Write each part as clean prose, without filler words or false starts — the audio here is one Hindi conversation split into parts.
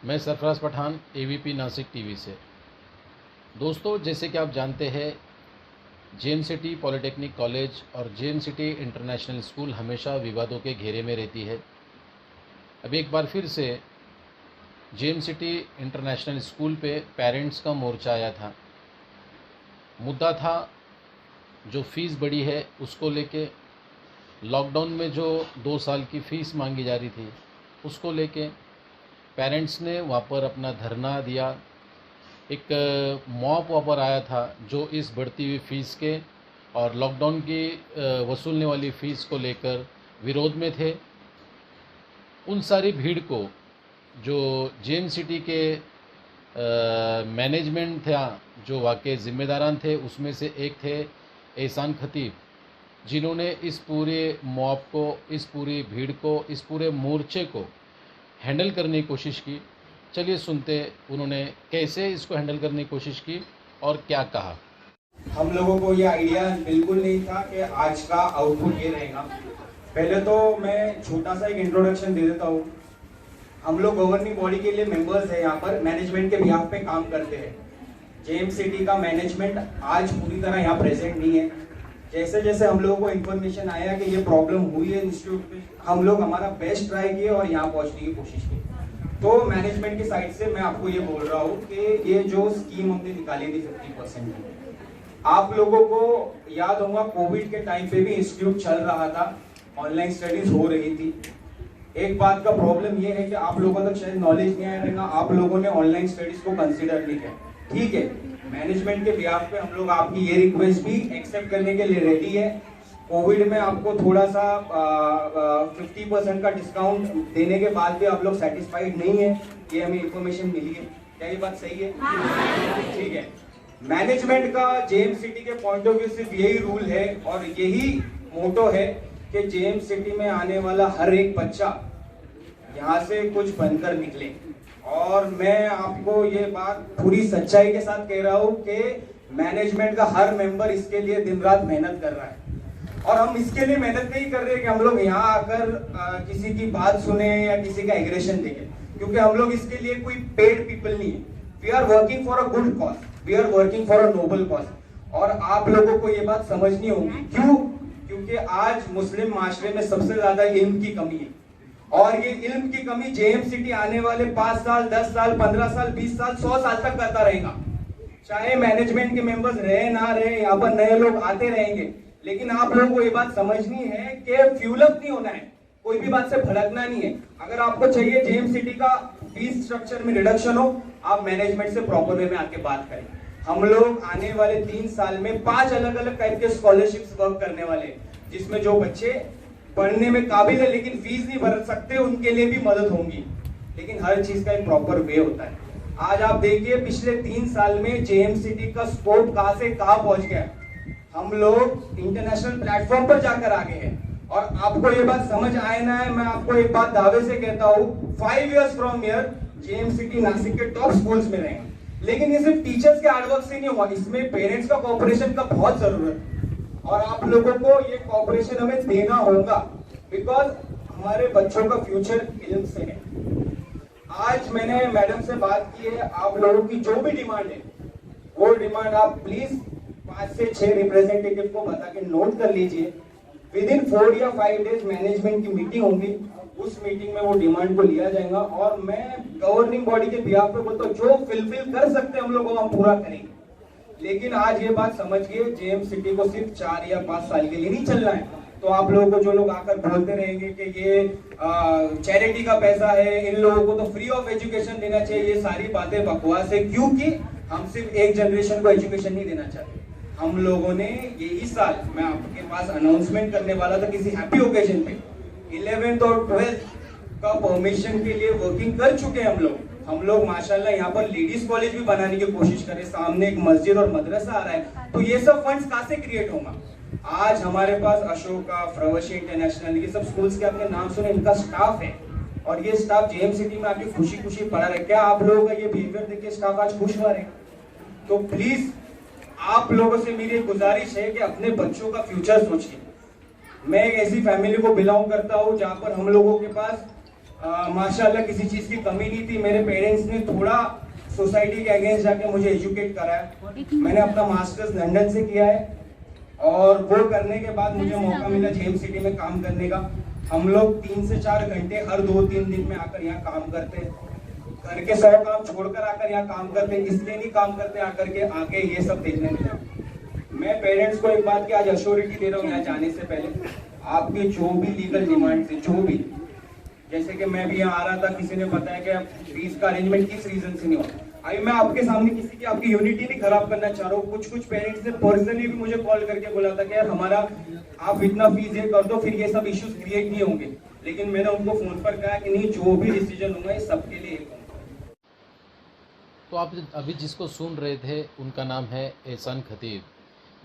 मैं सरफराज पठान एवीपी नासिक टीवी से। दोस्तों, जैसे कि आप जानते हैं, जेएम सिटी पॉलिटेक्निक कॉलेज और जेएम सिटी इंटरनेशनल स्कूल हमेशा विवादों के घेरे में रहती है। अब एक बार फिर से जेएम सिटी इंटरनेशनल स्कूल पे पेरेंट्स का मोर्चा आया था। मुद्दा था जो फ़ीस बढ़ी है उसको लेके, लॉकडाउन में जो 2 साल की फ़ीस मांगी जा रही थी उसको लेके पेरेंट्स ने वहाँ पर अपना धरना दिया। एक मॉब वहाँ पर आया था जो इस बढ़ती हुई फ़ीस के और लॉकडाउन की वसूलने वाली फ़ीस को लेकर विरोध में थे। उन सारी भीड़ को जो जेएम सिटी के मैनेजमेंट था, जो वाकई ज़िम्मेदारान थे, उसमें से एक थे एहसान खतीब, जिन्होंने इस पूरे मॉब को, इस पूरी भीड़ को, इस पूरे मोर्चे को हैंडल करने की कोशिश की। चलिए सुनते उन्होंने कैसे इसको हैंडल करने की कोशिश की और क्या कहा। हम लोगों को ये आइडिया बिल्कुल नहीं था कि आज का आउटपुट ये रहेगा। पहले तो मैं छोटा सा एक इंट्रोडक्शन दे देता हूँ। हम लोग गवर्निंग बॉडी के लिए मेंबर्स हैं, यहाँ पर मैनेजमेंट के बिहाफ पे काम करते हैं। जेएम सिटी का मैनेजमेंट आज पूरी तरह यहाँ प्रेजेंट नहीं है। जैसे जैसे हम लोगों को इन्फॉर्मेशन आया कि ये प्रॉब्लम हुई है इंस्टीट्यूट पे, हम लोग हमारा बेस्ट ट्राई किए और यहाँ पहुँचने की कोशिश की। तो मैनेजमेंट की साइड से मैं आपको ये बोल रहा हूँ कि ये जो स्कीम हमने निकाली थी 50% की, आप लोगों को याद होगा कोविड के टाइम पे भी इंस्टीट्यूट चल रहा था, ऑनलाइन स्टडीज हो रही थी। एक बात का प्रॉब्लम ये है कि आप लोगों तक शायद नॉलेज नहीं आया रहेगा, आप लोगों ने ऑनलाइन स्टडीज को कंसीडर नहीं किया। ठीक है, मैनेजमेंट के बिहाफ पे हम लोग आपकी ये रिक्वेस्ट भी एक्सेप्ट करने के लिए रेडी है। कोविड में आपको थोड़ा सा 50% का डिस्काउंट देने के बाद भी आप लोग सेटिस्फाइड नहीं है, ये हमें इंफॉर्मेशन मिली है। क्या ये बात सही है? ठीक है। मैनेजमेंट का जेएम सिटी के पॉइंट ऑफ व्यू सिर्फ यही रूल है और यही मोटो है कि जेएम सिटी में आने वाला हर एक बच्चा यहाँ से कुछ बनकर निकले। और मैं आपको ये बात पूरी सच्चाई के साथ कह रहा हूँ कि मैनेजमेंट का हर मेंबर इसके लिए दिन रात मेहनत कर रहा है। और हम इसके लिए मेहनत नहीं कर रहे कि हम लोग यहाँ आकर किसी की बात सुने या किसी का एग्रेशन देखें, क्योंकि हम लोग इसके लिए कोई पेड पीपल नहीं है। We are working for a good cause, we are working for a noble cause. और आप लोगों को ये बात समझनी होगी। क्यों? क्योंकि आज मुस्लिम माशरे में सबसे ज्यादा इल्म की कमी है और ये इल्म की कमी जेएम सिटी आने वाले 5 साल, 10 साल, 15 साल, 20 साल, 100 साल तक करता रहेगा। चाहे मैनेजमेंट के मेंबर्स रहे ना रहे, यहाँ पर नए लोग आते रहेंगे, लेकिन आप लोगों को ये बात समझनी है कि फ्यूल अप नहीं होना है, कोई भी बात से भड़कना नहीं है। अगर आपको चाहिए जेएम सिटी का फीस स्ट्रक्चर में रिडक्शन हो, आप मैनेजमेंट से प्रॉपर वे में आके बात करें। हम लोग आने वाले 3 साल में 5 अलग अलग टाइप के स्कॉलरशिप्स वर्क करने वाले हैं, जिसमें जो बच्चे पढ़ने में काबिल है लेकिन फीस नहीं भर सकते, उनके लिए भी मदद होंगी। लेकिन हर चीज का एक प्रॉपर वे होता है। आज आप देखिए पिछले 3 साल में जेएम सिटी का स्कोप कहां से कहां पहुंच गया। हम लोग इंटरनेशनल प्लेटफॉर्म पर जाकर आगे हैं और आपको ये बात समझ आए ना है, मैं आपको एक बात दावे से कहता हूँ, 5 years from here JM city Nashik के टॉप स्कूल्स में रहेंगे। लेकिन ये सिर्फ टीचर्स के हार्डवर्क से नहीं हुआ, इसमें पेरेंट्स का कोऑपरेशन का बहुत जरूरत है और आप लोगों को ये कोऑपरेशन हमें देना होगा, बिकॉज हमारे बच्चों का फ्यूचर इल्म से है। आज मैंने मैडम से बात की है, आप लोगों की जो भी डिमांड है वो डिमांड आप प्लीज 5 से 6 रिप्रेजेंटेटिव को बता के नोट कर लीजिए। विद इन 4 या 5 डेज मैनेजमेंट की मीटिंग होगी, उस मीटिंग में वो डिमांड को लिया जाएगा और मैं गवर्निंग बॉडी के बिहाफ पे बोलता हूँ जो फिलफिल कर सकते हैं हम लोग हम पूरा करेंगे। लेकिन आज ये बात समझिए, जेएम सिटी को सिर्फ 4 या 5 साल के लिए नहीं चलना है। तो आप लोगों को जो लोग आकर बोलते रहेंगे कि ये चैरिटी का पैसा है, इन लोगों को तो फ्री ऑफ एजुकेशन देना चाहिए, ये सारी बातें बकवास है। क्योंकि हम सिर्फ एक जनरेशन को एजुकेशन नहीं देना चाहते। हम लोगों ने यही साल, मैं आपके पास अनाउंसमेंट करने वाला था किसी हैप्पी ओकेजन पे, 11th और 12th का परमिशन के लिए वर्किंग कर चुके हैं हम लोग माशाल्लाह यहाँ पर लेडीज कॉलेज भी बनाने की कोशिश करें, सामने एक मस्जिद और मदरसा आ रहा है, तो ये सब फंड्स कहाँ से क्रिएट होगा। आज हमारे पास अशोका, प्रवशी इंटरनेशनल, ये सब स्कूल्स के आपने नाम सुने, इनका स्टाफ है और ये स्टाफ जेएम सिटी में आके खुशी खुशी पढ़ा रहे। क्या आप लोगों का ये बिहेवियर देख के स्टाफ आज खुश हुआ रहे? तो प्लीज आप लोगों से मेरी गुजारिश है कि अपने बच्चों का फ्यूचर सोचिए। मैं एक ऐसी फैमिली को बिलोंग करता हूँ जहाँ पर हम लोगों के पास माशाल्लाह किसी चीज़ की कमी नहीं थी। मेरे पेरेंट्स ने थोड़ा सोसाइटी के अगेंस्ट जाके मुझे एजुकेट कराया। मैंने अपना मास्टर्स लंदन से किया है और वो करने के बाद मुझे मौका मिला जेएम सिटी में काम करने का। हम लोग 3 से 4 घंटे हर 2-3 दिन में आकर यहाँ काम करते हैं। घर के 100 काम छोड़कर आकर यहाँ काम करते हैं, इसलिए नहीं काम करते आकर के आगे ये सब देखने मिला। मैं पेरेंट्स को एक बात की आज अश्योरिटी दे रहा हूँ यहाँ जाने से पहले, आपकी जो भी लीगल डिमांड है, जो भी, जैसे कि मैं भी यहाँ आ रहा था, किसी ने बताया कि फीस का अरेंजमेंट किस रीजन से नहीं हुआ। अभी मैं आपके सामने किसी की आपकी यूनिटी नहीं खराब करना चाह रहा हूँ। कुछ पेरेंट्स ने पर्सनली भी मुझे कॉल करके बोला था कि यार हमारा आप इतना फीस ये कर दो, फिर ये सब इश्यूज क्रिएट नहीं होंगे। लेकिन मैंने उनको फोन पर कहा कि नहीं, जो भी डिसीजन होगा ये सबके लिए एक होगा। तो आप अभी जिसको सुन रहे थे उनका नाम है एहसान खतीब।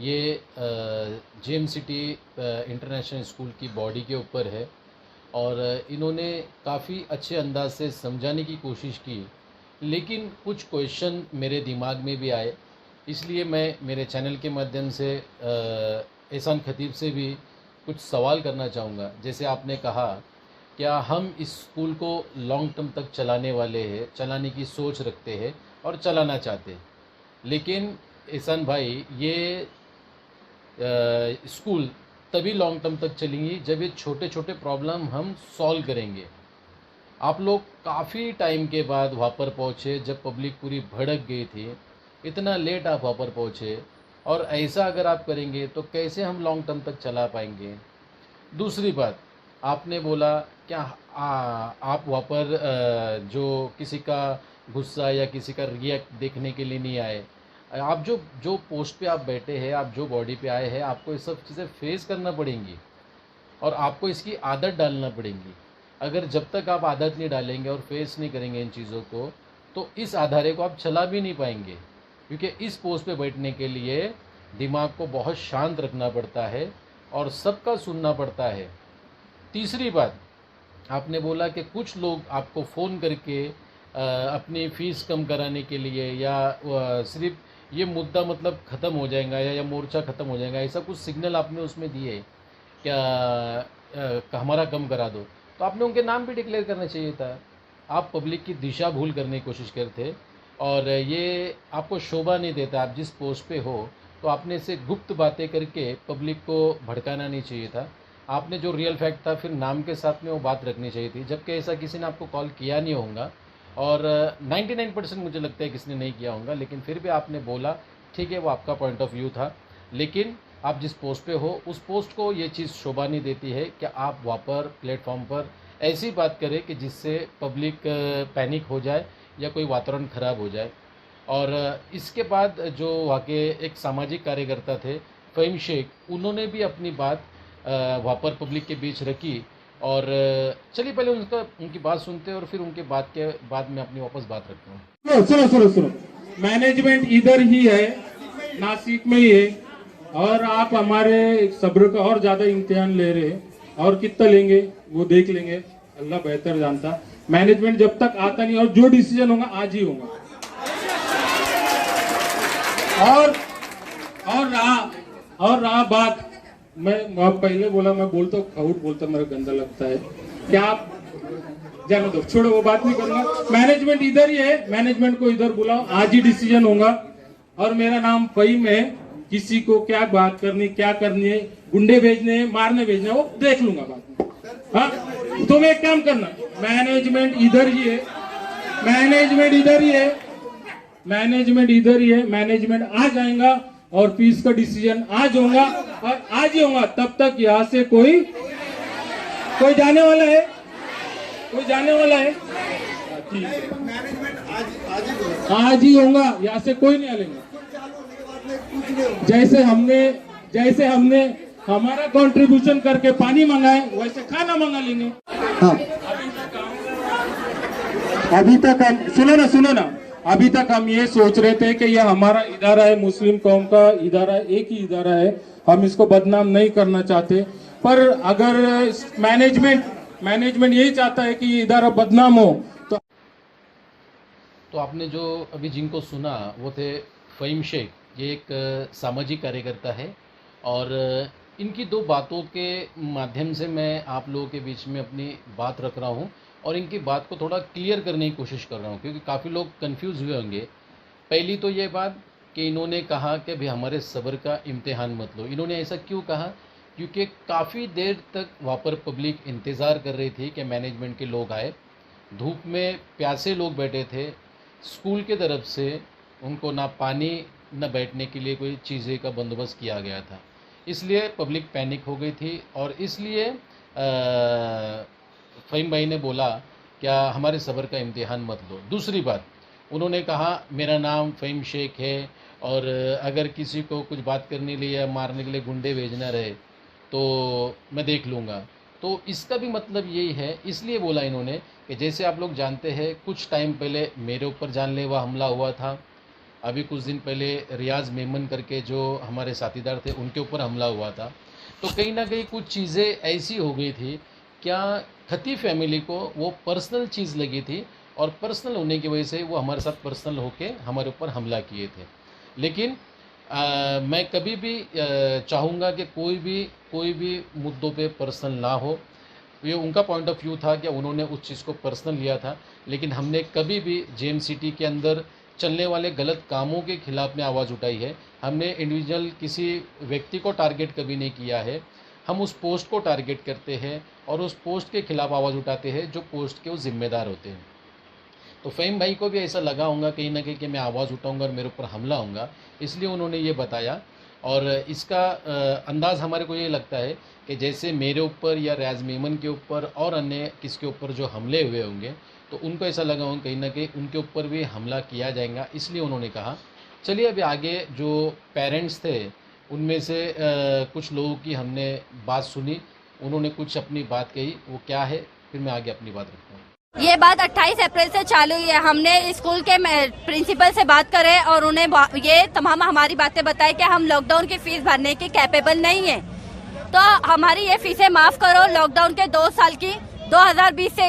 ये जेएम सिटी इंटरनेशनल स्कूल की बॉडी के ऊपर है और इन्होंने काफ़ी अच्छे अंदाज से समझाने की कोशिश की, लेकिन कुछ क्वेश्चन मेरे दिमाग में भी आए, इसलिए मैं मेरे चैनल के माध्यम से एहसान खतीब से भी कुछ सवाल करना चाहूँगा। जैसे आपने कहा, क्या हम इस स्कूल को लॉन्ग टर्म तक चलाने वाले हैं, चलाने की सोच रखते हैं और चलाना चाहते हैं, लेकिन एहसान भाई ये स्कूल तभी लॉन्ग टर्म तक चलेंगी जब ये छोटे छोटे प्रॉब्लम हम सॉल्व करेंगे। आप लोग काफ़ी टाइम के बाद वहाँ पर पहुँचे, जब पब्लिक पूरी भड़क गई थी, इतना लेट आप वहाँ पर पहुँचे, और ऐसा अगर आप करेंगे तो कैसे हम लॉन्ग टर्म तक चला पाएंगे। दूसरी बात, आपने बोला क्या आप वहाँ पर जो किसी का गुस्सा या किसी का रिएक्ट देखने के लिए नहीं आए। आप जो पोस्ट पे आप बैठे हैं, आप जो बॉडी पे आए हैं, आपको ये सब चीज़ें फेस करना पड़ेंगी और आपको इसकी आदत डालना पड़ेंगी। अगर जब तक आप आदत नहीं डालेंगे और फेस नहीं करेंगे इन चीज़ों को, तो इस आधारे को आप चला भी नहीं पाएंगे, क्योंकि इस पोस्ट पे बैठने के लिए दिमाग को बहुत शांत रखना पड़ता है और सबका सुनना पड़ता है। तीसरी बात, आपने बोला कि कुछ लोग आपको फ़ोन करके अपनी फ़ीस कम कराने के लिए या सिर्फ ये मुद्दा मतलब ख़त्म हो जाएगा या मोर्चा ख़त्म हो जाएगा, ऐसा कुछ सिग्नल आपने उसमें दिए क्या हमारा कम करा दो, तो आपने उनके नाम भी डिक्लेयर करना चाहिए था। आप पब्लिक की दिशा भूल करने की कोशिश करते और ये आपको शोभा नहीं देता। आप जिस पोस्ट पे हो तो आपने से गुप्त बातें करके पब्लिक को भड़काना नहीं चाहिए था। आपने जो रियल फैक्ट था फिर नाम के साथ में वो बात रखनी चाहिए थी, जबकि ऐसा किसी ने आपको कॉल किया नहीं होगा और 99% मुझे लगता है किसी ने नहीं किया होगा, लेकिन फिर भी आपने बोला, ठीक है, वो आपका पॉइंट ऑफ व्यू था। लेकिन आप जिस पोस्ट पे हो उस पोस्ट को ये चीज़ शोभा नहीं देती है कि आप वहाँ पर प्लेटफॉर्म पर ऐसी बात करें कि जिससे पब्लिक पैनिक हो जाए या कोई वातावरण ख़राब हो जाए। और इसके बाद जो वहाँ के एक सामाजिक कार्यकर्ता थे फ़हीम शेख, उन्होंने भी अपनी बात वहाँ पर पब्लिक के बीच रखी। और चलिए पहले उनकी बात सुनते हैं और फिर उनके बाद में अपनी वापस बात रखता हूँ। सुनो, मैनेजमेंट इधर ही है, नासिक में ही है, और आप हमारे सब्र का और ज्यादा इम्तिहान ले रहे हैं, और कितना लेंगे वो देख लेंगे, अल्लाह बेहतर जानता। मैनेजमेंट जब तक आता नहीं, और जो डिसीजन होगा आज ही होगा। और रहा बात, मैं पहले बोला, मैं बोलता हूँ खाउट बोलता, मेरा गंदा लगता है, क्या आप जानो दो, छोड़ो वो बात नहीं करूंगा। मैनेजमेंट इधर ही है, मैनेजमेंट को इधर बुलाओ, आज ही डिसीजन होगा। और मेरा नाम फ़हीम है, किसी को क्या बात करनी, क्या करनी है, गुंडे भेजने हैं, मारने भेजने, वो देख लूंगा बाद में। हाँ, तुम एक काम करना, मैनेजमेंट इधर ही है, मैनेजमेंट इधर ही है, मैनेजमेंट इधर ही है, मैनेजमेंट आ जाएगा और फीस का डिसीजन आज होगा, और आज ही होगा। तब तक यहाँ से कोई जाने वाला है, कोई जाने वाला है, ठीक है, मैनेजमेंट आज ही होगा, यहाँ से कोई नहीं आएगा। जैसे हमने हमारा कंट्रीब्यूशन करके पानी मंगाए, वैसे खाना मंगा लेंगे। हाँ, अभी तक हम सुनो ना, अभी तक हम ये सोच रहे थे कि यह हमारा इदारा है, मुस्लिम कौम का इदारा, एक ही इदारा है, हम इसको बदनाम नहीं करना चाहते। पर अगर मैनेजमेंट यही चाहता है कि ये इदारा बदनाम हो तो आपने जो अभी जिनको सुना वो थे फ़हीम शेख। ये एक सामाजिक कार्यकर्ता है और इनकी दो बातों के माध्यम से मैं आप लोगों के बीच में अपनी बात रख रहा हूँ और इनकी बात को थोड़ा क्लियर करने की कोशिश कर रहा हूँ, क्योंकि काफ़ी लोग कंफ्यूज हुए होंगे। पहली तो ये बात कि इन्होंने कहा कि भाई हमारे सब्र का इम्तिहान मत लो। इन्होंने ऐसा क्यों कहा? क्योंकि काफ़ी देर तक वहाँ पर पब्लिक इंतज़ार कर रही थी कि मैनेजमेंट के लोग आए। धूप में प्यासे लोग बैठे थे। स्कूल के तरफ से उनको ना पानी न बैठने के लिए कोई चीज़ें का बंदोबस्त किया गया था, इसलिए पब्लिक पैनिक हो गई थी। और इसलिए फ़हीम भाई ने बोला क्या हमारे सब्र का इम्तिहान मत लो। दूसरी बात, उन्होंने कहा मेरा नाम फ़हीम शेख है और अगर किसी को कुछ बात करने के लिए या मारने के लिए गुंडे भेजना रहे तो मैं देख लूँगा। तो इसका भी मतलब यही है, इसलिए बोला इन्होंने कि जैसे आप लोग जानते हैं कुछ टाइम पहले मेरे ऊपर जानलेवा हमला हुआ था, अभी कुछ दिन पहले रियाज मेमन करके जो हमारे साथीदार थे उनके ऊपर हमला हुआ था। तो कहीं ना कहीं कुछ चीज़ें ऐसी हो गई थी, क्या खती फैमिली को वो पर्सनल चीज़ लगी थी और पर्सनल होने की वजह से वो हमारे साथ पर्सनल होके हमारे ऊपर हमला किए थे। लेकिन मैं कभी भी चाहूँगा कि कोई भी मुद्दों पे पर्सनल ना हो। ये उनका पॉइंट ऑफ व्यू था कि उन्होंने उस चीज़ को पर्सनल लिया था, लेकिन हमने कभी भी जेएमसीटी के अंदर चलने वाले गलत कामों के खिलाफ में आवाज़ उठाई है। हमने इंडिविजुअल किसी व्यक्ति को टारगेट कभी नहीं किया है। हम उस पोस्ट को टारगेट करते हैं और उस पोस्ट के खिलाफ आवाज़ उठाते हैं जो पोस्ट के वो जिम्मेदार होते हैं। तो फ़हीम भाई को भी ऐसा लगा होगा कहीं ना कहीं कि मैं आवाज़ उठाऊंगा और मेरे ऊपर हमला होगा, इसलिए उन्होंने ये बताया। और इसका अंदाज़ हमारे को ये लगता है कि जैसे मेरे ऊपर या रियाज मेमन के ऊपर और अन्य किसके ऊपर जो हमले हुए होंगे तो उनको ऐसा लगा होगा कहीं ना कहीं उनके ऊपर भी हमला किया जाएगा, इसलिए उन्होंने कहा चलिए अभी आगे जो पेरेंट्स थे उनमें से कुछ लोगों की हमने बात सुनी, उन्होंने कुछ अपनी बात कही, वो क्या है फिर मैं आगे अपनी बात रखता हूँ। ये बात 28 अप्रैल से चालू हुई है। हमने स्कूल के प्रिंसिपल से बात करे और उन्हें ये तमाम हमारी बातें बताई कि हम लॉकडाउन की फीस भरने के कैपेबल नहीं है, तो हमारी ये फीसें माफ करो। लॉकडाउन के 2 साल की 2020 से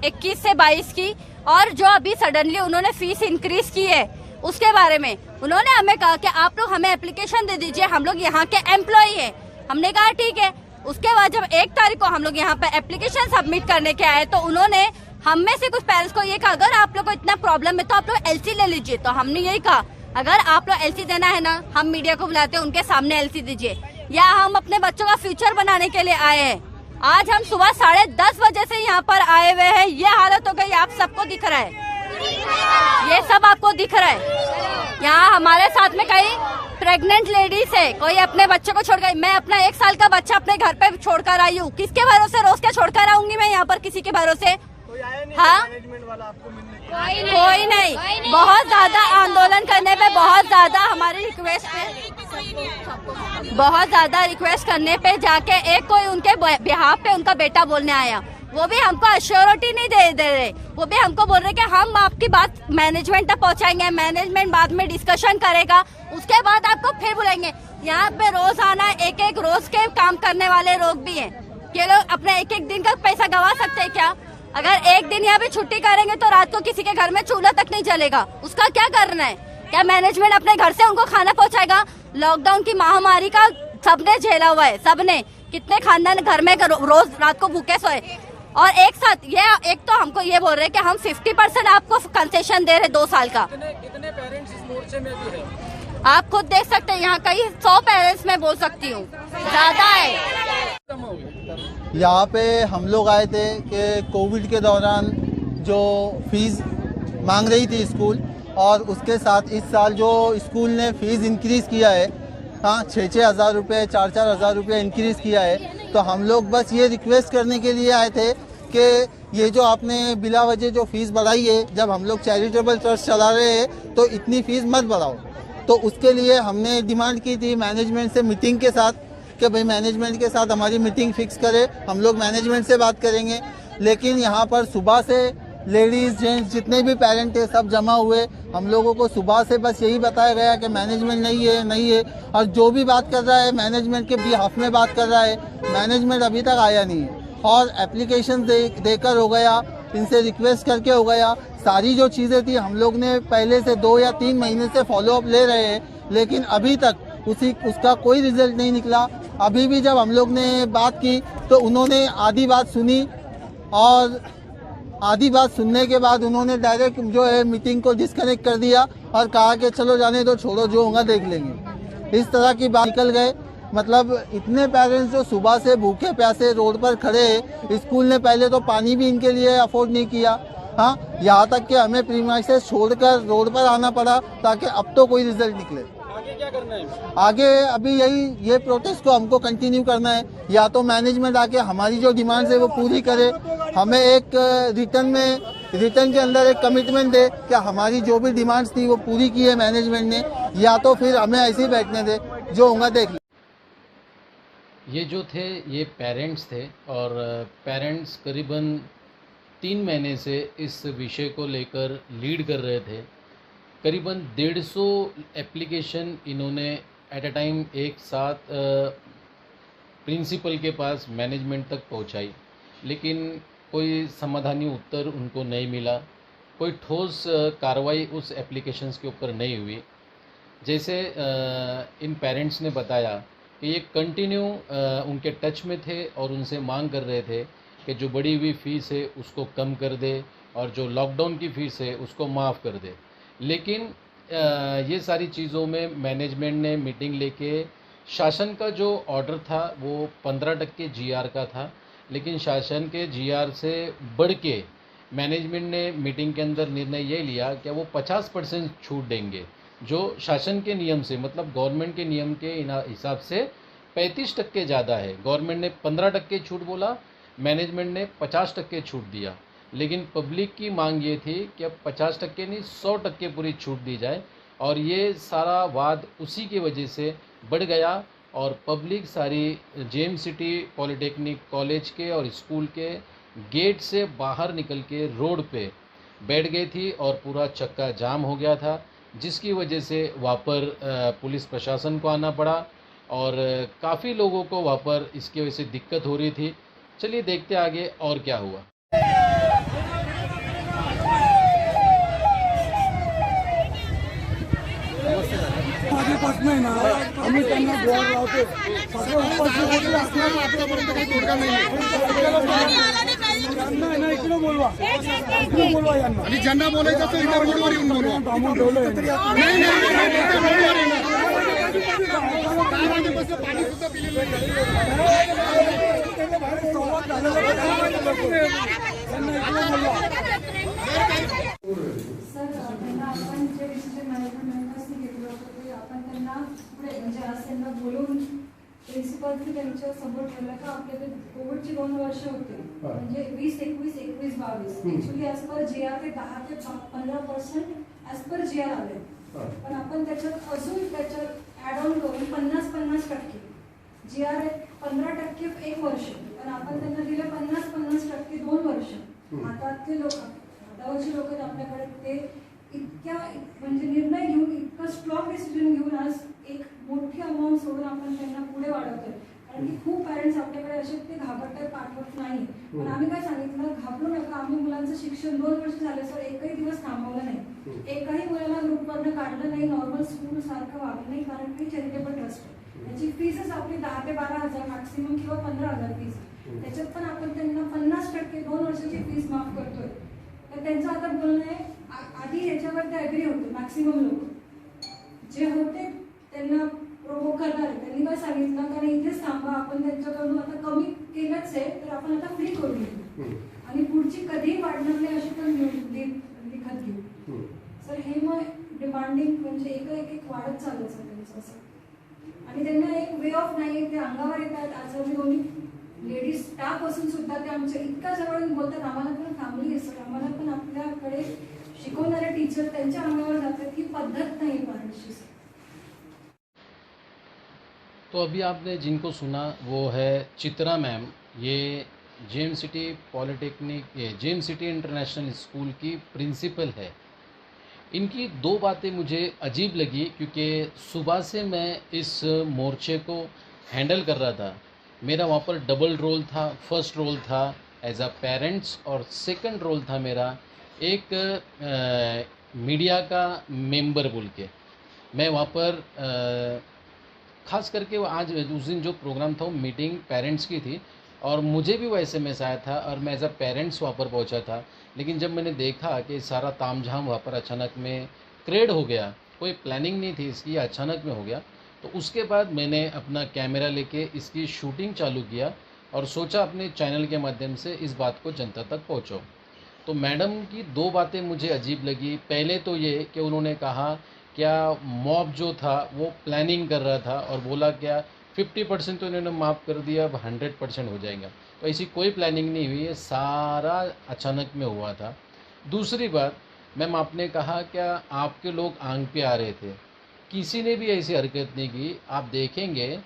21 से 22 की, और जो अभी सडनली उन्होंने फीस इंक्रीज की है उसके बारे में उन्होंने हमें कहा कि आप लोग हमें एप्लीकेशन दे दीजिए, हम लोग यहाँ के एम्प्लॉय हैं। हमने कहा ठीक है। उसके बाद जब 1 तारीख को हम लोग यहाँ पे एप्लीकेशन सबमिट करने के आए तो उन्होंने हम में से कुछ पेरेंट्स को ये कहा अगर आप लोग को इतना प्रॉब्लम है तो आप लोग एलसी ले लीजिए। तो हमने यही कहा अगर आप लोग एलसी देना है ना, हम मीडिया को बुलाते हैं, उनके सामने एलसी दीजिए, या हम अपने बच्चों का फ्यूचर बनाने के लिए आए हैं। आज हम सुबह 10:30 बजे से यहाँ पर आए हुए हैं, ये हालत हो गई, आप सबको दिख रहा है, ये सब आपको दिख रहा है। यहाँ हमारे साथ में कई प्रेग्नेंट लेडीज है, कोई अपने बच्चे को छोड़कर, मैं अपना 1 साल का बच्चा अपने घर पे छोड़कर आई हूँ। किसके भरोसे रोज के छोड़कर आऊंगी मैं यहाँ पर, किसी के भरोसे? हाँ, कोई नहीं। बहुत ज्यादा आंदोलन करने पे, बहुत ज्यादा हमारी रिक्वेस्ट पे, बहुत ज्यादा रिक्वेस्ट करने पे जाके एक कोई उनके बिहाफ पे उनका बेटा बोलने आया, वो भी हमको अश्योरिटी नहीं दे रहे। वो भी हमको बोल रहे कि हम आपकी बात मैनेजमेंट तक पहुंचाएंगे, मैनेजमेंट बाद में डिस्कशन करेगा, उसके बाद आपको फिर बुलाएंगे। यहाँ पे रोज आना, एक रोज के काम करने वाले लोग भी हैं। ये लोग अपने एक दिन का पैसा गवा सकते हैं क्या? अगर एक दिन यहाँ पे छुट्टी करेंगे तो रात को किसी के घर में चूल्हा तक नहीं जलेगा, उसका क्या करना है? क्या मैनेजमेंट अपने घर से उनको खाना पहुँचाएगा? लॉकडाउन की महामारी का सबने झेला हुआ है, सबने। कितने खानदान घर में रोज रात को भूखे सोए, और एक साथ ये एक तो हमको ये बोल रहे हैं कि हम 50% आपको कंसेशन दे रहे 2 साल का। कितने पेरेंट्स इस मोर्चे में भी है? आप खुद देख सकते हैं, यहाँ कई 100 पेरेंट्स में बोल सकती हूँ, ज्यादा है। यहाँ पे हम लोग आए थे कि कोविड के दौरान जो फीस मांग रही थी स्कूल, और उसके साथ इस साल जो स्कूल ने फीस इंक्रीज़ किया है, हाँ 6-6 हज़ार रुपये, 4-4 हज़ार रुपये इंक्रीज़ किया है। तो हम लोग बस ये रिक्वेस्ट करने के लिए आए थे कि ये जो आपने बिला वजह जो फ़ीस बढ़ाई है, जब हम लोग चैरिटेबल ट्रस्ट चला रहे हैं तो इतनी फ़ीस मत बढ़ाओ। तो उसके लिए हमने डिमांड की थी मैनेजमेंट से मीटिंग के साथ कि भाई मैनेजमेंट के साथ हमारी मीटिंग फिक्स करे, हम लोग मैनेजमेंट से बात करेंगे। लेकिन यहाँ पर सुबह से लेडीज़ जेंट्स जितने भी पेरेंट थे सब जमा हुए। हम लोगों को सुबह से बस यही बताया गया कि मैनेजमेंट नहीं है, और जो भी बात कर रहा है मैनेजमेंट के बिहाफ में बात कर रहा है। मैनेजमेंट अभी तक आया नहीं है, और एप्लीकेशन देकर हो गया, इनसे रिक्वेस्ट करके हो गया। सारी जो चीज़ें थी हम लोग ने पहले से 2 या 3 महीने से फॉलोअप ले रहे हैं, लेकिन अभी तक उसका कोई रिजल्ट नहीं निकला। अभी भी जब हम लोग ने बात की तो उन्होंने आधी बात सुनी और आधी बात सुनने के बाद उन्होंने डायरेक्ट जो है मीटिंग को डिस्कनेक्ट कर दिया और कहा कि चलो जाने दो, छोड़ो, जो होगा देख लेंगे। इस तरह की बात निकल गए। मतलब इतने पेरेंट्स जो सुबह से भूखे प्यासे रोड पर खड़े हैं, स्कूल ने पहले तो पानी भी इनके लिए अफोर्ड नहीं किया। हाँ, यहाँ तक कि हमें प्रीमाइसेस छोड़कर रोड पर आना पड़ा ताकि अब तो कोई रिजल्ट निकले। आगे क्या करना है? आगे अभी ये प्रोटेस्ट को हमको कंटिन्यू करना है। या तो मैनेजमेंट आके हमारी जो डिमांड्स है वो पूरी करे, हमें एक रिटर्न के अंदर एक कमिटमेंट दे कि हमारी जो भी डिमांड्स थी वो पूरी की है मैनेजमेंट ने, या तो फिर हमें ऐसे ही बैठने दे, जो होगा देख ले। ये जो थे ये पेरेंट्स थे और पेरेंट्स करीबन 3 महीने से इस विषय को लेकर लीड कर रहे थे। करीबन 150 एप्लीकेशन इन्होंने एट अ टाइम एक साथ प्रिंसिपल के पास मैनेजमेंट तक पहुंचाई, लेकिन कोई समाधानी उत्तर उनको नहीं मिला, कोई ठोस कार्रवाई उस एप्लीकेशंस के ऊपर नहीं हुई। जैसे इन पेरेंट्स ने बताया कि ये कंटिन्यू उनके टच में थे और उनसे मांग कर रहे थे कि जो बढ़ी हुई फ़ीस है उसको कम कर दे और जो लॉकडाउन की फ़ीस है उसको माफ़ कर दे। लेकिन ये सारी चीज़ों में मैनेजमेंट ने मीटिंग लेके शासन का जो ऑर्डर था वो 15% GR का था, लेकिन शासन के GR से बढ़ के मैनेजमेंट ने मीटिंग के अंदर निर्णय ये लिया कि वो 50% छूट देंगे, जो शासन के नियम से मतलब गवर्नमेंट के नियम के हिसाब से 35% ज़्यादा है। गवर्नमेंट ने 15% छूट बोला, मैनेजमेंट ने 50% छूट दिया। लेकिन पब्लिक की मांग ये थी कि अब 50% नहीं 100% पूरी छूट दी जाए, और ये सारा वाद उसी की वजह से बढ़ गया और पब्लिक सारी जेएम सिटी पॉलिटेक्निक कॉलेज के और स्कूल के गेट से बाहर निकल के रोड पे बैठ गई थी और पूरा चक्का जाम हो गया था, जिसकी वजह से वहाँ पर पुलिस प्रशासन को आना पड़ा और काफ़ी लोगों को वहाँ पर इसकी वजह से दिक्कत हो रही थी। चलिए देखते आगे और क्या हुआ। आधीपासून ना आम्ही त्यांना बोर्ड लावतो, सगळं उपाशी आतापर्यंत काही तोडगा नाही यांना इकडे बोलवा, इकडे बोलवा यांना, आणि ज्यांना बोलायचं असेल त्या रोडवर येऊन बोलवा। थांबून ठेवलंय काय वाजेपासून पाणी सुद्धा पिलेलं संवाद झालेला सर, त्यांना आपण जे डिसिजन मॅनेजमेंटने घेतलं होतं ते आपण त्यांना पुढे म्हणजे आज त्यांना बोलवून प्रिन्सिपलनी त्यांच्या समोर ठेवलं का आपल्याकडे कोविडची 2 वर्ष होते, म्हणजे 20, 21, 21, 22 ॲक्च्युली ॲज पर GR ते 10 ते 15% ॲज पर GR आले, पण आपण त्याच्यात अजून त्याच्यात ॲड ऑन करून 50% GR 15% 1 वर्ष, पण आपण त्यांना दिलं 50% 2 वर्ष। आता ते लोक आतावरची लोक आपल्याकडे ते इतक्या म्हणजे निर्णय घेऊन इतकं स्ट्रॉंग डिसिजन घेऊन आज एक मोठी अमाऊंट सोडून आपण त्यांना पुढे वाढवतोय, कारण की खूप पॅरेंट्स आपल्याकडे असे ते घाबरतात, पाठवत नाही। पण आम्ही काय सांगितलं, घाबरू नका, आम्ही मुलांचं शिक्षण 2 वर्ष झाले सर एकही दिवस थांबवलं नाही, एकही मुलाला ग्रुपवरनं काढलं नाही, नॉर्मल स्कूल सारखं वागलं नाही, कारण की चॅरिटेबल ट्रस्ट त्याची फीसच आपली 10 ते 12,000 मॅक्सिमम किंवा 15,000 फीस, त्याच्यात पण आपण त्यांना 50% 2 वर्षाची फीस माफ करतोय। तर त्यांचं आता बोलणं आहे, आधी याच्यावर ते ॲग्री होते, मॅक्सिमम लोक जे होते त्यांना प्रोवोक करणारे त्यांनी काय सांगितलं, कारण इथेच थांबा, आपण त्यांच्याकडून आता कमी केलंच आहे तर आपण आता फ्री करून घेऊ आणि पुढची कधीही वाढणार नाही अशी पण लिखत घेऊ सर। हे मग डिमांडिंग म्हणजे एक वाढत चालायचं त्यांचं असं, आणि त्यांना एक वे ऑफ नाही, ते अंगावर येतात। आज आम्ही दोन्ही लेडीज स्टाफ असून सुद्धा ते आमच्या इतक्या जवळ बोलतात, आम्हाला पण फॅमिली आहे सर, आम्हाला पण आपल्याकडे शिकवणारे टीचर त्यांच्या अंगावर जातात, ही पद्धत नाही पॅरेंट्सची। तो अभी आपने जिनको सुना वो है चित्रा मैम, ये JM city polytechnic JM city international school की प्रिंसिपल है। इनकी 2 बातें मुझे अजीब लगी, क्योंकि सुबह से मैं इस मोर्चे को हैंडल कर रहा था। मेरा वहाँ पर डबल रोल था, फर्स्ट रोल था एज अ पेरेंट्स और सेकंड रोल था मेरा एक मीडिया का मेंबर बोल के। मैं वहाँ पर ख़ास करके आज उस दिन जो प्रोग्राम था वो मीटिंग पेरेंट्स की थी, और मुझे भी वो SMS आया था और मैं एज अ पेरेंट्स वहाँ पर पहुँचा था। लेकिन जब मैंने देखा कि सारा तामझाम वहाँ पर अचानक में क्रिएट हो गया, कोई प्लानिंग नहीं थी इसकी, अचानक में हो गया, तो उसके बाद मैंने अपना कैमरा लेके इसकी शूटिंग चालू किया और सोचा अपने चैनल के माध्यम से इस बात को जनता तक पहुँचाऊँ। तो मैडम की 2 बातें मुझे अजीब लगी। पहले तो ये कि उन्होंने कहा क्या मॉब जो था वो प्लानिंग कर रहा था और बोला क्या 50% तो इन्होंने माफ़ कर दिया, अब 100% हो जाएगा। तो ऐसी कोई प्लानिंग नहीं हुई है, सारा अचानक में हुआ था। दूसरी बात, मैम आपने कहा क्या आपके लोग आंग पे आ रहे थे, किसी ने भी ऐसी हरकत नहीं की। आप देखेंगे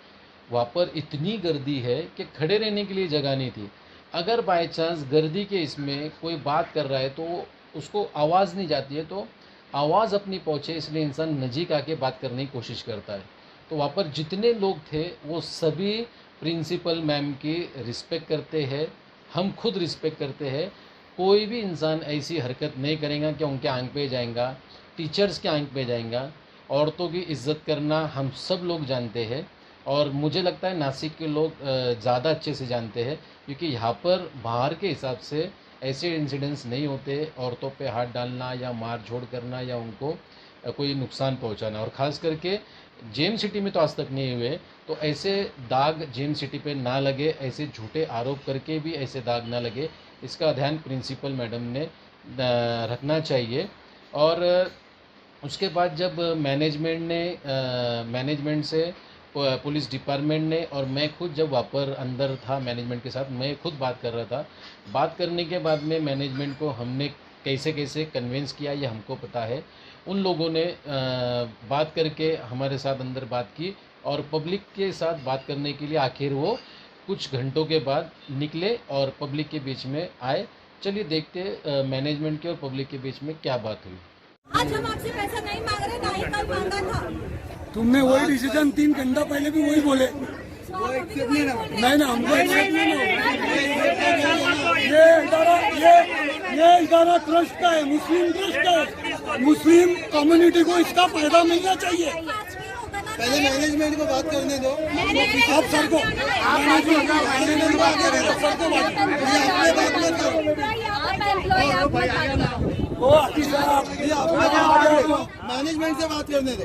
वहाँ पर इतनी गर्दी है कि खड़े रहने के लिए जगह नहीं थी। अगर बाय चांस गर्दी के इसमें कोई बात कर रहा है तो उसको आवाज़ नहीं जाती है, तो आवाज़ अपनी पहुँचे, इसलिए इंसान नज़दीक आके बात करने की कोशिश करता है। तो वहाँ पर जितने लोग थे वो सभी प्रिंसिपल मैम की रिस्पेक्ट करते हैं, हम खुद रिस्पेक्ट करते हैं। कोई भी इंसान ऐसी हरकत नहीं करेगा कि उनके आंख पे जाएगा, टीचर्स के आंख पे जाएगा। औरतों की इज्जत करना हम सब लोग जानते हैं और मुझे लगता है नासिक के लोग ज़्यादा अच्छे से जानते हैं, क्योंकि यहाँ पर बाहर के हिसाब से ऐसे इंसिडेंट्स नहीं होते, औरतों पे हाथ डालना या मार झोड़ करना या उनको कोई नुकसान पहुँचाना। और ख़ास करके जेम सिटी में तो आज तक नहीं हुए, तो ऐसे दाग जेम सिटी पे ना लगे, ऐसे झूठे आरोप करके भी ऐसे दाग ना लगे, इसका ध्यान प्रिंसिपल मैडम ने रखना चाहिए। और उसके बाद जब मैनेजमेंट से पुलिस डिपार्टमेंट ने और मैं खुद जब वहाँ पर अंदर था मैनेजमेंट के साथ, मैं खुद बात कर रहा था। बात करने के बाद में मैनेजमेंट को हमने कैसे कैसे कन्विंस किया ये हमको पता है। उन लोगों ने बात करके हमारे साथ अंदर बात की और पब्लिक के साथ बात करने के लिए आखिर वो कुछ घंटों के बाद निकले और पब्लिक के बीच में आए। चलिए देखते मैनेजमेंट के और पब्लिक के बीच में क्या बात हुई। आज हम आपसे पैसा नहीं मांग रहे, ना ही कल मांगा था। तुमने वही डिसीजन 3 घंटा पहले भी वही बोले। नहीं ना, हमको ये इदारा ट्रस्ट का है, मुस्लिम ट्रस्ट का है। मुस्लिम कम्युनिटी को इसका फायदा मिलना चाहिए। पहले मैनेजमेंट को बात करने दो। आप सर को मैनेजमेंट से बात करने दो।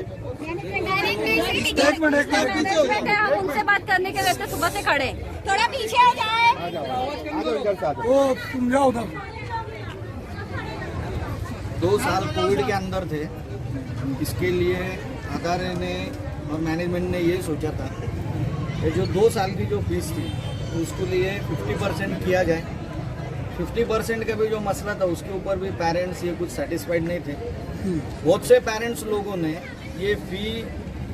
हम उनसे बात करने के लिए सुबह से खड़े, थोड़ा पीछे आ जाए। वो तुम जाओ उधर। 2 साल कोविड के अंदर थे, इसके लिए अदारे ने और मैनेजमेंट ने ये सोचा था कि जो 2 साल की जो फीस थी उसके लिए 50% किया जाए। 50% का भी जो मसला था उसके ऊपर भी पेरेंट्स ये कुछ सेटिस्फाइड नहीं थे। बहुत से पेरेंट्स लोगों ने ये फी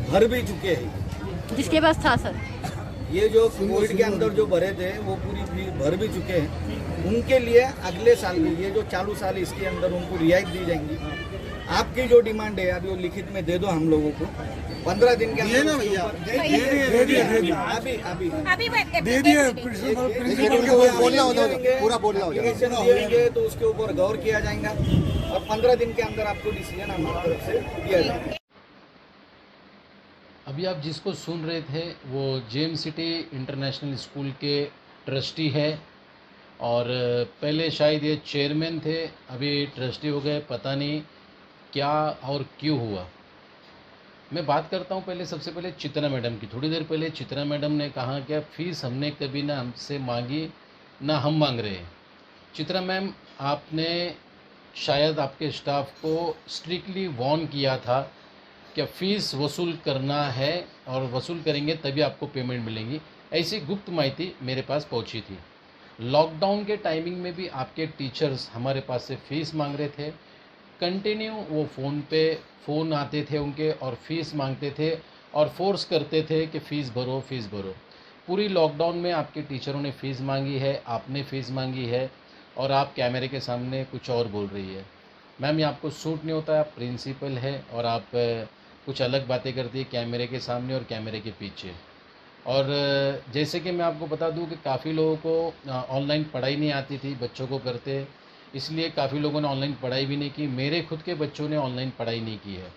भर भी चुके हैं, जिसके पास था सर। ये जो कोविड के अंदर जो भरे थे वो पूरी फी भर भी चुके हैं। उनके लिए अगले साल भी ये जो चालू साल इसके अंदर उनको रियायत दी जाएंगी। आपकी जो डिमांड है अभी वो लिखित में दे दो हम लोगों को 15 दिन के अंदर। अभी दे दिए पूरा बोलना हो जाएगा तो उसके ऊपर गौर किया जाएगा और 15 दिन के अंदर आपको डिसीजन हमारी तरफ से दिया जाएगा। अभी आप जिसको सुन रहे थे वो जेम सिटी इंटरनेशनल स्कूल के ट्रस्टी है और पहले शायद ये चेयरमैन थे, अभी ट्रस्टी हो गए। पता नहीं क्या और क्यों हुआ। मैं बात करता हूँ पहले, सबसे पहले चित्रा मैडम की। थोड़ी देर पहले चित्रा मैडम ने कहा कि फ़ीस हमने कभी ना हमसे मांगी ना हम मांग रहे हैं। चित्रा मैम, आपने शायद आपके स्टाफ को स्ट्रिक्टली वार्न किया था कि फ़ीस वसूल करना है और वसूल करेंगे तभी आपको पेमेंट मिलेंगी। ऐसी गुप्त माहिती मेरे पास पहुंची थी। लॉकडाउन के टाइमिंग में भी आपके टीचर्स हमारे पास से फ़ीस मांग रहे थे। कंटिन्यू वो फ़ोन आते थे उनके और फ़ीस मांगते थे और फोर्स करते थे कि फ़ीस भरो फ़ीस भरो। पूरी लॉकडाउन में आपके टीचरों ने फ़ीस मांगी है, आपने फ़ीस मांगी है और आप कैमरे के सामने कुछ और बोल रही है। मैम, ये आपको सूट नहीं होता है, आप प्रिंसिपल है और आप कुछ अलग बातें करती है कैमरे के सामने और कैमरे के पीछे। और जैसे कि मैं आपको बता दूं कि काफ़ी लोगों को ऑनलाइन पढ़ाई नहीं आती थी, बच्चों को करते, इसलिए काफ़ी लोगों ने ऑनलाइन पढ़ाई भी नहीं की। मेरे खुद के बच्चों ने ऑनलाइन पढ़ाई नहीं की है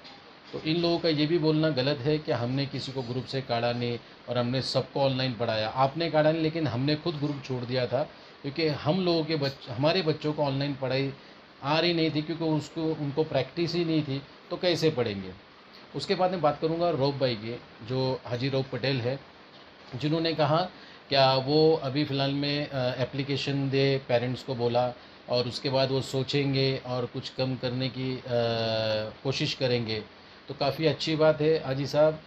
तो इन लोगों का ये भी बोलना गलत है कि हमने किसी को ग्रुप से काढ़ा नहीं और हमने सबको ऑनलाइन पढ़ाया। आपने काढ़ा नहीं, लेकिन हमने खुद ग्रुप छोड़ दिया था, क्योंकि हम लोगों के हमारे बच्चों को ऑनलाइन पढ़ाई आ रही नहीं थी, क्योंकि उनको प्रैक्टिस ही नहीं थी, तो कैसे पढ़ेंगे। उसके बाद मैं बात करूँगा रौफ भाई की, जो हाजी रौफ पटेल है, जिन्होंने कहा क्या वो अभी फ़िलहाल में एप्लीकेशन दे, पेरेंट्स को बोला, और उसके बाद वो सोचेंगे और कुछ कम करने की कोशिश करेंगे। तो काफ़ी अच्छी बात है हाजी साहब।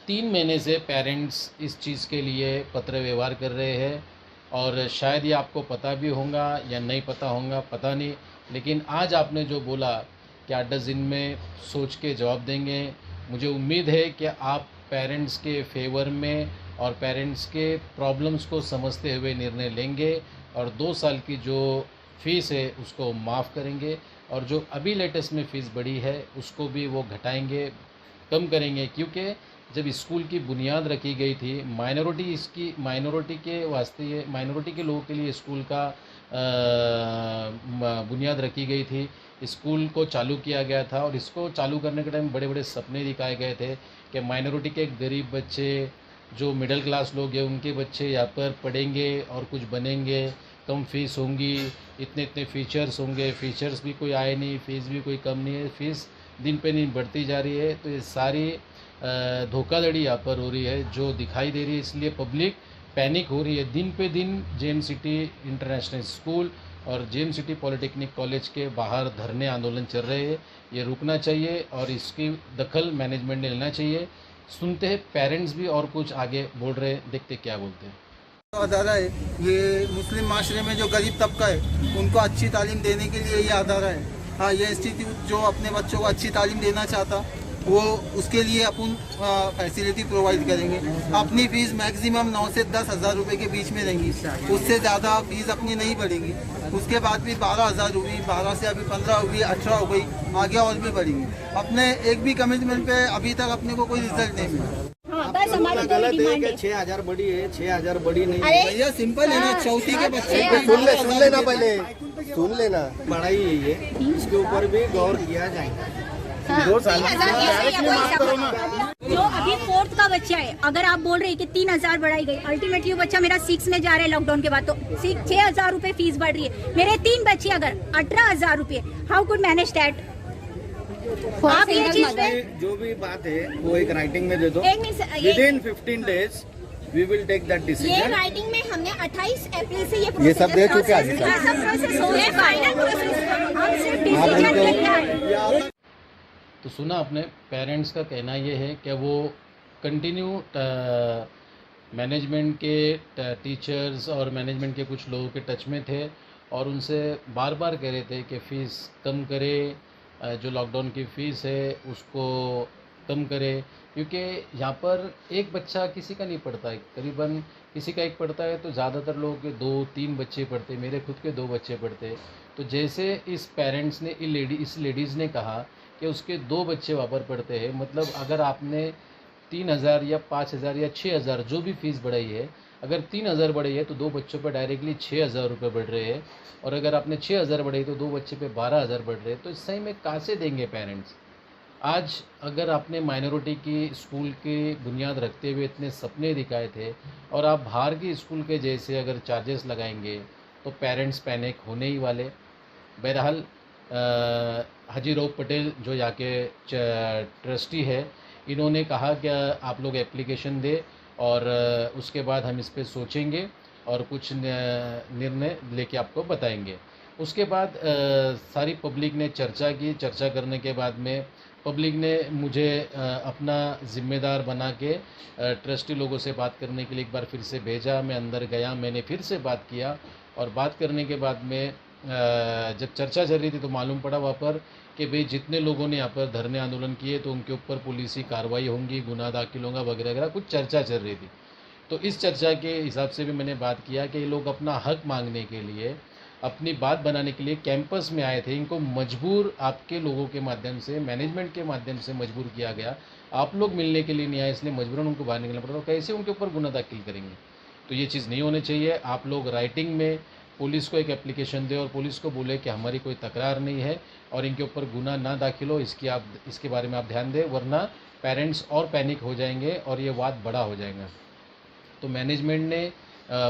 3 महीने से पेरेंट्स इस चीज़ के लिए पत्र व्यवहार कर रहे हैं, और शायद ये आपको पता भी होगा या नहीं पता होगा, पता नहीं, लेकिन आज आपने जो बोला कि 8-10 दिन में सोच के जवाब देंगे, मुझे उम्मीद है कि आप पेरेंट्स के फेवर में और पेरेंट्स के प्रॉब्लम्स को समझते हुए निर्णय लेंगे, और 2 साल की जो फ़ीस है उसको माफ़ करेंगे, और जो अभी लेटेस्ट में फ़ीस बढ़ी है उसको भी वो घटाएंगे, कम करेंगे। क्योंकि जब स्कूल की बुनियाद रखी गई थी, माइनॉरिटी के वास्ते, माइनॉरिटी के लोगों के लिए स्कूल का बुनियाद रखी गई थी, स्कूल को चालू किया गया था, और इसको चालू करने के टाइम बड़े बड़े सपने दिखाए गए थे कि माइनॉरिटी के गरीब बच्चे, जो मिडिल क्लास लोग हैं, उनके बच्चे यहाँ पर पढ़ेंगे और कुछ बनेंगे, कम फीस होंगी, इतने इतने फ़ीचर्स होंगे। फ़ीचर्स भी कोई आए नहीं, फ़ीस भी कोई कम नहीं है, फ़ीस दिन पे दिन बढ़ती जा रही है। तो ये सारी धोखाधड़ी यहाँ पर हो रही है जो दिखाई दे रही है, इसलिए पब्लिक पैनिक हो रही है। दिन पे दिन जेएम सिटी इंटरनेशनल स्कूल और जेएम सिटी पॉलिटेक्निक कॉलेज के बाहर धरने आंदोलन चल रहे हैं, ये रुकना चाहिए और इसकी दखल मैनेजमेंट ने लेना चाहिए। सुनते हैं पेरेंट्स भी और कुछ आगे बोल रहे हैं, देखते क्या बोलते हैं। अदारा है ये, मुस्लिम माशरे में जो गरीब तबका है उनको अच्छी तालीम देने के लिए ये अदारा है। हाँ, ये इंस्टीट्यूट जो अपने बच्चों को अच्छी तालीम देना चाहता वो उसके लिए अपन फैसिलिटी प्रोवाइड करेंगे। अपनी फ़ीस मैक्सिमम 9 से 10 हज़ार रुपये के बीच में रहेंगी, उससे ज़्यादा फीस अपनी नहीं बढ़ेगी। उसके बाद भी 12,000 हुई, 12 से अभी 15 हुई, 18 हो गई, आगे और भी बढ़ेंगी। अपने एक भी कमिटमेंट पे अभी तक अपने को कोई रिजल्ट नहीं मिला। बस हमारी गलत है कि 6,000 बड़ी है, 6,000 बड़ी नहीं अरे भैया सिंपल है ना, चौथी के बच्चे सुन लेना पहले, सुन लेना। पढ़ाई है ये, इसके ऊपर भी गौर किया जाएगा। 2 साल जो अभी 4th का बच्चा है, अगर आप बोल रहे हैं कि 3,000 बढ़ाई गई, अल्टीमेटली वो बच्चा मेरा 6 में जा रहा है लॉकडाउन के बाद, तो 6,000 रुपए फीस बढ़ रही है। मेरे 3 बच्चे अगर 18,000 रुपए, हाउ कुड मैनेज दैट? आप ये चीज पे जो भी बात है वो एक राइटिंग में दे दो। Within 15 days we will take that decision। ये राइटिंग में हमने 28 अप्रैल से ये सब दे चुके हैं। सब प्रोसेस हो गया, फाइनल प्रोसेस हम सिर्फ डिसीजन लेना है। तो सुना आपने, पेरेंट्स का कहना ये है कि वो कंटिन्यू मैनेजमेंट के टीचर्स और मैनेजमेंट के कुछ लोगों के टच में थे, और उनसे बार बार कह रहे थे कि फ़ीस कम करे, जो लॉकडाउन की फ़ीस है उसको कम करे, क्योंकि यहाँ पर एक बच्चा किसी का नहीं पढ़ता है, करीबन किसी का एक पढ़ता है, तो ज़्यादातर लोगों के 2-3 बच्चे पढ़ते, मेरे खुद के 2 बच्चे पढ़ते। तो जैसे इस पेरेंट्स ने, इस लेडीज़ ने कहा कि उसके 2 बच्चे वहाँ पर पढ़ते हैं, मतलब अगर आपने 3,000 या 5,000 या 6,000 जो भी फ़ीस बढ़ाई है, अगर 3,000 बढ़ी है तो 2 बच्चों पर डायरेक्टली 6,000 रुपये बढ़ रहे हैं, और अगर आपने 6,000 बढ़ाई तो 2 बच्चे पे 12,000 बढ़ रहे हैं। तो इस सही में कहाँ से देंगे पेरेंट्स? आज अगर आपने माइनॉरिटी की स्कूल की बुनियाद रखते हुए इतने सपने दिखाए थे, और आप बाहर की स्कूल के जैसे अगर चार्जेस लगाएंगे तो पेरेंट्स पैनिक होने ही वाले। बहरहाल हाजी रौफ पटेल जो यहाँ के ट्रस्टी है, इन्होंने कहा कि आप लोग एप्लीकेशन दे और उसके बाद हम इस पर सोचेंगे और कुछ निर्णय लेके आपको बताएंगे। उसके बाद सारी पब्लिक ने चर्चा की। चर्चा करने के बाद में पब्लिक ने मुझे अपना ज़िम्मेदार बना के ट्रस्टी लोगों से बात करने के लिए एक बार फिर से भेजा। मैं अंदर गया, मैंने फिर से बात किया, और बात करने के बाद में जब चर्चा चल रही थी तो मालूम पड़ा वहाँ पर कि भाई जितने लोगों ने यहाँ पर धरने आंदोलन किए तो उनके ऊपर पुलिसी कार्रवाई होंगी, गुनाह दाखिल होगा वगैरह वगैरह, कुछ चर्चा चल रही थी। तो इस चर्चा के हिसाब से भी मैंने बात किया कि ये लोग अपना हक मांगने के लिए, अपनी बात बनाने के लिए कैंपस में आए थे। इनको मजबूर आपके लोगों के माध्यम से, मैनेजमेंट के माध्यम से मजबूर किया गया। आप लोग मिलने के लिए नहीं आए, इसलिए मजबूरन उनको बाहर निकलना पड़ा। तो कैसे उनके ऊपर गुनाह दाखिल करेंगे? तो ये चीज़ नहीं होनी चाहिए। आप लोग राइटिंग में पुलिस को एक एप्लीकेशन दे और पुलिस को बोले कि हमारी कोई तकरार नहीं है और इनके ऊपर गुनाह ना दाखिल हो, इसके बारे में आप ध्यान दें, वरना पेरेंट्स और पैनिक हो जाएंगे और ये वाद बड़ा हो जाएगा। तो मैनेजमेंट ने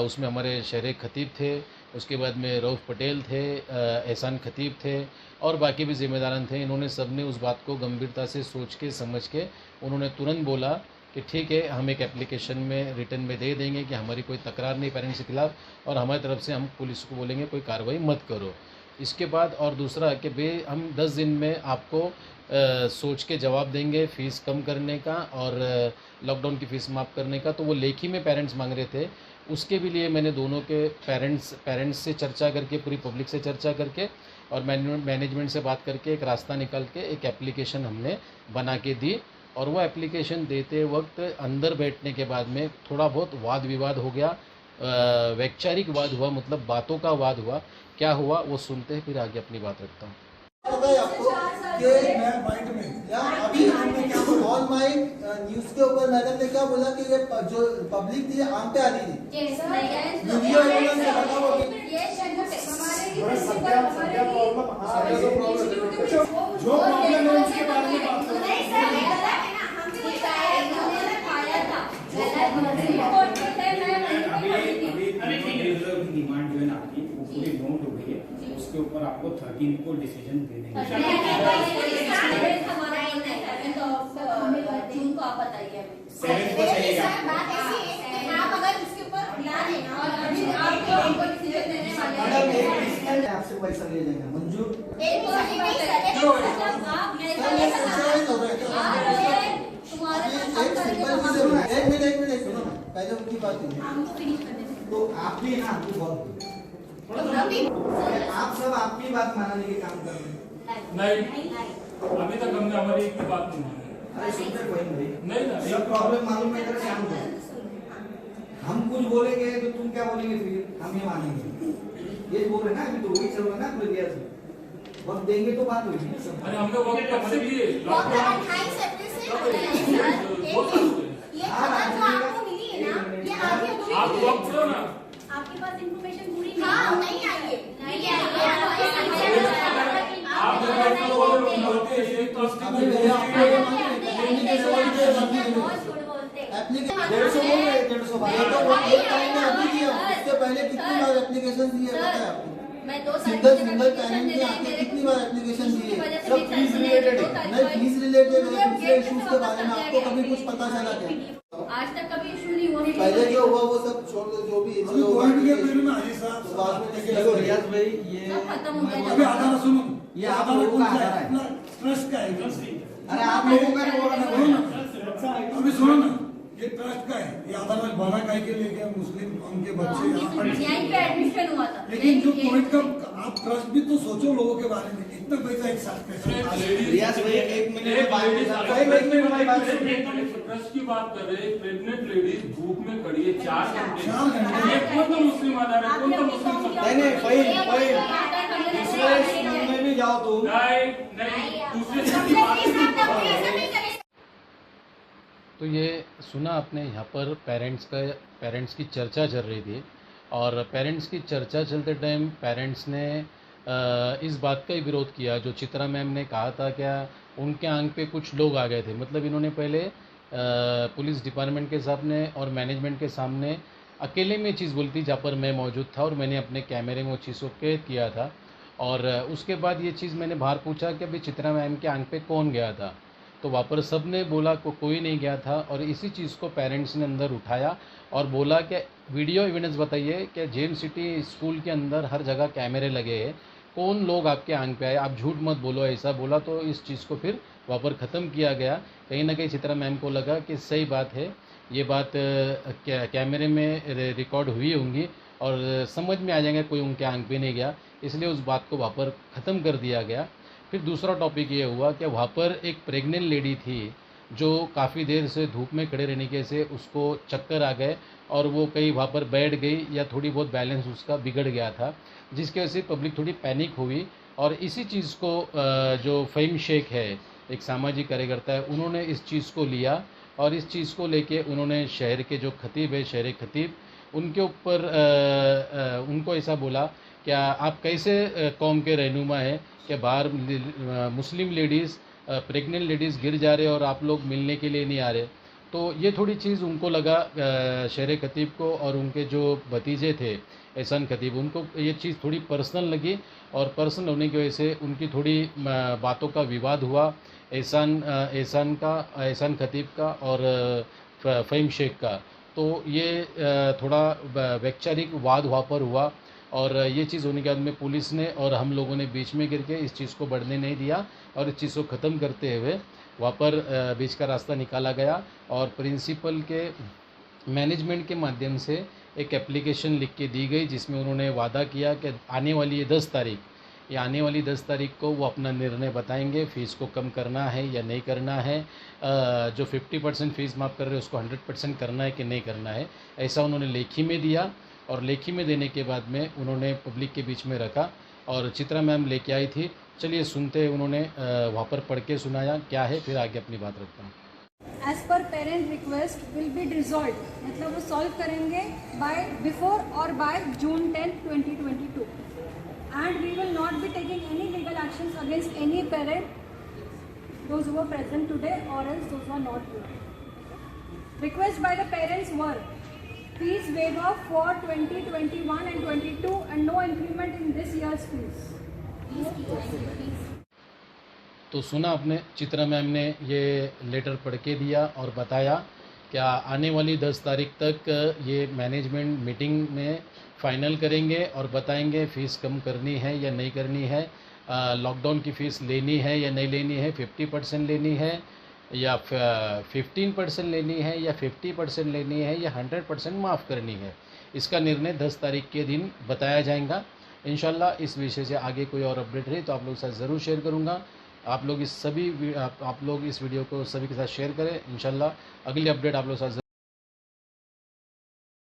उसमें हमारे शहर खतीब थे, उसके बाद में रऊफ़ पटेल थे, एहसान खतीब थे और बाकी भी ज़िम्मेदारान थे। इन्होंने सब ने उस बात को गंभीरता से सोच के समझ के उन्होंने तुरंत बोला कि ठीक है, हम एक एप्लीकेशन में रिटर्न में दे देंगे कि हमारी कोई तकरार नहीं पेरेंट्स के खिलाफ़ और हमारी तरफ से हम पुलिस को बोलेंगे कोई कार्रवाई मत करो। इसके बाद और दूसरा कि हम 10 दिन में आपको सोच के जवाब देंगे फ़ीस कम करने का और लॉकडाउन की फ़ीस माफ़ करने का। तो वो लेखी में पेरेंट्स मांग रहे थे, उसके भी लिए मैंने दोनों के पेरेंट्स से चर्चा करके, पूरी पब्लिक से चर्चा करके और मैनेजमेंट से बात करके एक रास्ता निकाल के एक एप्लीकेशन हमने बना के दी। और वो एप्लीकेशन देते वक्त अंदर बैठने के बाद में थोड़ा बहुत वाद विवाद हो गया, वैचारिक वाद हुआ, मतलब बातों का वाद हुआ। क्या हुआ वो सुनते हैं, फिर आगे अपनी बात रखता हूँ। अभी हमने क्या बोला ऑन माई न्यूज के ऊपर मैडम ने क्या बोला कि ये जो पब्लिक थी आम पे आ रही थी, वीडियो एविडेंस से लगा वो जो प्रॉब्लम है उसके बारे में बात करो। डिमांड जो है ना आपकी वो पूरी नोट हो गई है, उसके ऊपर आपको 13 को डिसीजन दे देंगे। जून को आप बताइए, 7 को चलेगा। आप अगर उसके ऊपर ला लेना और आपको डिसीजन देने वाले आपसे पैसा ले जाएंगे मंजूर। एक मिनट सुनो ना, पहले उनकी बात कीजिए। तो आप भी ना आपको बहुत आप सब आपकी बात मानने के काम कर रहे हैं। नहीं, अभी तक हमने हमारी एक भी बात नहीं मानी। अरे सुनते कोई नहीं ना, सब प्रॉब्लम मालूम है, इधर काम करो। हम कुछ बोलेंगे तो तुम क्या बोलेंगे, फिर हम ये मानेंगे। ये बोल रहे ना, अभी तो वही चल रहा है ना प्रक्रिया से, वक्त देंगे तो बात होगी। अरे हमने वक्त कब से दिए, आप वक्त दो ना। आपके पास इंफॉर्मेशन पूरी नहीं आई है। आप पहले कितनी बार एप्लीकेशन दी है पता है आपको? मैं 2 सिंगल पैरेंट ने आपको कितनी बार एप्लीकेशन दी है? सब फीस रिलेटेड है, नहीं फीस रिलेटेड है, दूसरे इश्यूज के बारे में आपको कभी कुछ पता चला क्या? आज तक कभी इशू नहीं हुआ। पहले जो हुआ वो सब छोड़ दो, जो भी देखो रियाज भाई, ये अभी आधार सुनो, ये आप लोगों का आधार है। ट्रस्ट का है। अरे आप लोगों का अभी सुनो ना, ये ट्रस्ट का है, ये आधार बना काय के लेके मुस्लिम उनके बच्चे यहीं पे एडमिशन हुआ था। लेकिन जो कोविड का आप ट्रस्ट भी तो सोचो लोगों के बारे में, इतना पैसा एक साथ रियाज भाई 1 मिनट ट्रस्ट की बात कर रहे हैं। प्रेग्नेंट लेडीज धूप में खड़ी है 4 घंटे, कौन सा मुस्लिम आधार है, कौन सा मुस्लिम? नहीं दूसरे में भी जाओ तो नहीं दूसरे। तो ये सुना आपने, यहाँ पर पेरेंट्स की चर्चा चल रही थी और पेरेंट्स की चर्चा चलते टाइम पेरेंट्स ने इस बात का ही विरोध किया जो चित्रा मैम ने कहा था, क्या उनके आंख पे कुछ लोग आ गए थे। मतलब इन्होंने पहले पुलिस डिपार्टमेंट के सामने और मैनेजमेंट के सामने अकेले में चीज़ बोली थी, जहाँ पर मैं मौजूद था और मैंने अपने कैमरे में वो चीज़ को कैद किया था। और उसके बाद ये चीज़ मैंने बाहर पूछा कि अभी चित्रा मैम के आंख पे कौन गया था, तो वहाँ पर सब ने बोला कोई नहीं गया था। और इसी चीज़ को पेरेंट्स ने अंदर उठाया और बोला कि वीडियो एविडेंस बताइए कि जेएम सिटी स्कूल के अंदर हर जगह कैमरे लगे हैं, कौन लोग आपके आंख पे आए, आप झूठ मत बोलो। ऐसा बोला तो इस चीज़ को फिर वहाँ पर ख़त्म किया गया। कहीं ना कहीं चित्रा मैम को लगा कि सही बात है, ये बात कैमरे में रिकॉर्ड हुई होंगी और समझ में आ जाएगा कोई उनके आंख पे नहीं गया, इसलिए उस बात को वहाँ पर ख़त्म कर दिया गया। फिर दूसरा टॉपिक ये हुआ कि वहाँ पर एक प्रेग्नेंट लेडी थी जो काफ़ी देर से धूप में खड़े रहने के से उसको चक्कर आ गए और वो कहीं वहाँ पर बैठ गई या थोड़ी बहुत बैलेंस उसका बिगड़ गया था, जिसकी वजह से पब्लिक थोड़ी पैनिक हुई। और इसी चीज़ को जो फ़हीम शेख है, एक सामाजिक कार्यकर्ता है, उन्होंने इस चीज़ को लिया और इस चीज़ को लेके उन्होंने शहर के जो खतीब है, शहर खतीब, उनके ऊपर उनको ऐसा बोला क्या आप कैसे कौम के रहनुमा हैं कि बाहर मुस्लिम लेडीज़ प्रेग्नेंट लेडीज़ गिर जा रहे और आप लोग मिलने के लिए नहीं आ रहे। तो ये थोड़ी चीज़ उनको लगा शेर खतीब को और उनके जो भतीजे थे एहसान खतीब, उनको ये चीज़ थोड़ी पर्सनल लगी और पर्सनल होने की वजह से उनकी थोड़ी बातों का विवाद हुआ एहसान खतीब का और फ़हीम शेख का। तो ये थोड़ा वैचारिक वाद वहाँ पर हुआ और ये चीज़ होने के बाद में पुलिस ने और हम लोगों ने बीच में गिर के इस चीज़ को बढ़ने नहीं दिया और इस चीज़ को ख़त्म करते हुए वहाँ पर बीच का रास्ता निकाला गया और प्रिंसिपल के मैनेजमेंट के माध्यम से एक एप्लीकेशन लिख के दी गई जिसमें उन्होंने वादा किया कि आने वाली ये 10 तारीख को वो अपना निर्णय बताएंगे, फ़ीस को कम करना है या नहीं करना है, जो 50% फ़ीस माफ़ कर रहे हैं उसको 100% करना है कि नहीं करना है, ऐसा उन्होंने लेखी में दिया। और लेखी में देने के बाद में उन्होंने पब्लिक के बीच में रखा और चित्रा मैम लेके आई थी। चलिए सुनते हैं, उन्होंने वहाँ पर पढ़ के सुनाया क्या है, फिर आगे अपनी बात रखता हूँ। As per parent request will be resolve, मतलब वो सॉल्व करेंगे बाय बिफोर और by June 10, 2022 and we will not be taking any legal actions against any parent those who were present today और else those who are not here. Request by the parents were fees waiver for 2021 and 22 and no increment in this year's fees. तो सुना आपने, चित्रा मैम ने ये लेटर पढ़ के दिया और बताया क्या आने वाली 10 तारीख तक ये मैनेजमेंट मीटिंग में फ़ाइनल करेंगे और बताएंगे फ़ीस कम करनी है या नहीं करनी है, लॉकडाउन की फ़ीस लेनी है या नहीं लेनी है, 50% लेनी है या 15% लेनी है या 50% लेनी है या 100% माफ़ करनी है। इसका निर्णय 10 तारीख के दिन बताया जाएगा इंशाल्लाह। इस विषय से आगे कोई और अपडेट रही तो आप लोग के साथ ज़रूर शेयर करूँगा। आप लोग इस वीडियो को सभी के साथ शेयर करें। इंशाल्लाह अगली अपडेट आप लोग के साथ